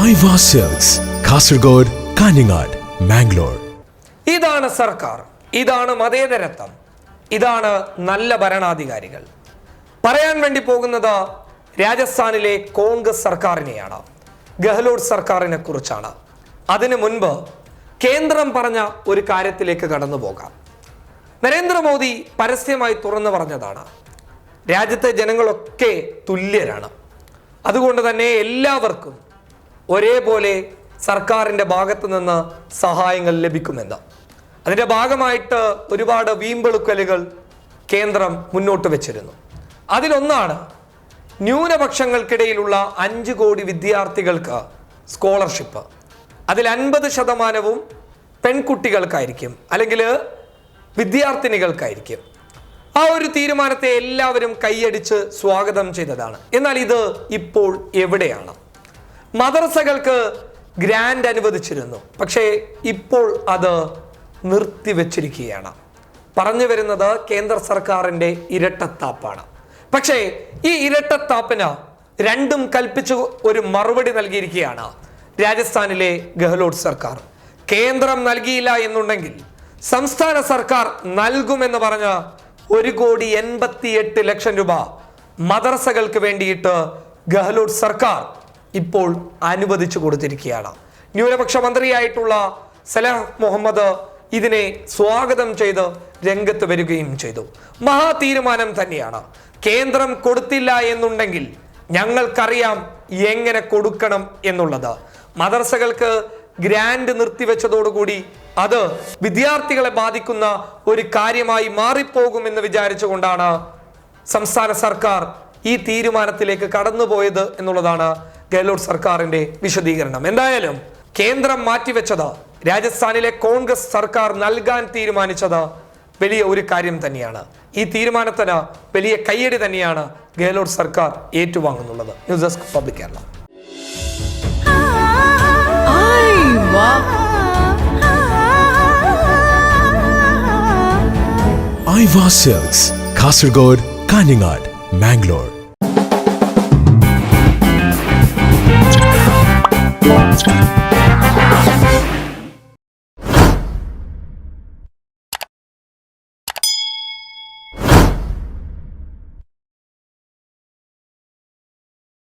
Aiwa silks, Kasaragod, Kanhangad, Mangalore. ഇതാണ് സർക്കാർ, ഇതാണ് മതേതരത്വം, ഇതാണ് നല്ല ഭരണാധികാരികൾ. പറയാൻ വേണ്ടി പോകുന്നത് രാജസ്ഥാനിലെ കോൺഗ്രസ് സർക്കാരിനെയാണ്, ഗെഹ്ലോട്ട് സർക്കാരിനെ കുറിച്ചാണ്. അതിനു മുൻപ് കേന്ദ്രം പറഞ്ഞ ഒരു കാര്യത്തിലേക്ക് കടന്നു പോകാം. നരേന്ദ്രമോദി പരസ്യമായി തുറന്നു പറഞ്ഞതാണ്, രാജ്യത്തെ ജനങ്ങളൊക്കെ തുല്യരാണ്, അതുകൊണ്ട് തന്നെ എല്ലാവർക്കും ഒരേപോലെ സർക്കാരിൻ്റെ ഭാഗത്ത് നിന്ന് സഹായങ്ങൾ ലഭിക്കുമെന്ന്. അതിൻ്റെ ഭാഗമായിട്ട് ഒരുപാട് വീമ്പെളുക്കലുകൾ കേന്ദ്രം മുന്നോട്ട് വെച്ചിരുന്നു. അതിലൊന്നാണ് ന്യൂനപക്ഷങ്ങൾക്കിടയിലുള്ള 5 കോടി വിദ്യാർത്ഥികൾക്ക് സ്കോളർഷിപ്പ്. അതിൽ 50% പെൺകുട്ടികൾക്കായിരിക്കും, അല്ലെങ്കിൽ വിദ്യാർത്ഥിനികൾക്കായിരിക്കും. ആ ഒരു തീരുമാനത്തെ എല്ലാവരും കൈയടിച്ച് സ്വാഗതം ചെയ്തതാണ്. എന്നാൽ ഇത് ഇപ്പോൾ എവിടെയാണ്? മദ്രസകൾക്ക് ഗ്രാൻഡ് അനുവദിച്ചിരുന്നു, പക്ഷേ ഇപ്പോൾ അത് നിർത്തിവെച്ചിരിക്കുകയാണ്. പറഞ്ഞു വരുന്നത് കേന്ദ്ര സർക്കാരിൻ്റെ ഇരട്ടത്താപ്പാണ്. പക്ഷേ ഈ ഇരട്ടത്താപ്പിന് രണ്ടും കൽപ്പിച്ച് ഒരു മറുപടി നൽകിയിരിക്കുകയാണ് രാജസ്ഥാനിലെ ഗെഹ്ലോട്ട് സർക്കാർ. കേന്ദ്രം നൽകിയില്ല എന്നുണ്ടെങ്കിൽ സംസ്ഥാന സർക്കാർ നൽകുമെന്ന് പറഞ്ഞ് 1,88,00,000 രൂപ മദ്രസകൾക്ക് വേണ്ടിയിട്ട് ഗെഹ്ലോട്ട് സർക്കാർ ഇപ്പോൾ അനുവദിച്ചു കൊടുത്തിരിക്കുകയാണ്. ന്യൂനപക്ഷ മന്ത്രിയായിട്ടുള്ള സലാഹ് മുഹമ്മദ് ഇതിനെ സ്വാഗതം ചെയ്ത് രംഗത്ത് വരികയും ചെയ്തു. മഹാ തീരുമാനം തന്നെയാണ്. കേന്ദ്രം കൊടുത്തില്ല എന്നുണ്ടെങ്കിൽ ഞങ്ങൾക്കറിയാം എങ്ങനെ കൊടുക്കണം എന്നുള്ളത്. മദ്രസകൾക്ക് ഗ്രാൻഡ് നിർത്തിവെച്ചതോടുകൂടി അത് വിദ്യാർത്ഥികളെ ബാധിക്കുന്ന ഒരു കാര്യമായി മാറിപ്പോകുമെന്ന് വിചാരിച്ചുകൊണ്ടാണ് സംസ്ഥാന സർക്കാർ ഈ തീരുമാനത്തിലേക്ക് കടന്നുപോയത് എന്നുള്ളതാണ് ഗെഹ്ലോട്ട് സർക്കാരിന്റെ വിശദീകരണം. എന്തായാലും കേന്ദ്രം മാറ്റിവെച്ചത്, രാജസ്ഥാനിലെ കോൺഗ്രസ് സർക്കാർ നൽകാൻ തീരുമാനിച്ചത് വലിയ ഒരു കാര്യം തന്നെയാണ്. ഈ തീരുമാനത്തിന് വലിയ കയ്യടി തന്നെയാണ് ഗെഹ്ലോട്ട് സർക്കാർ ഏറ്റുവാങ്ങുന്നുള്ളത്. News desk public Kerala. Aiwa silks, Kasaragod, Kanhangad, Mangalore.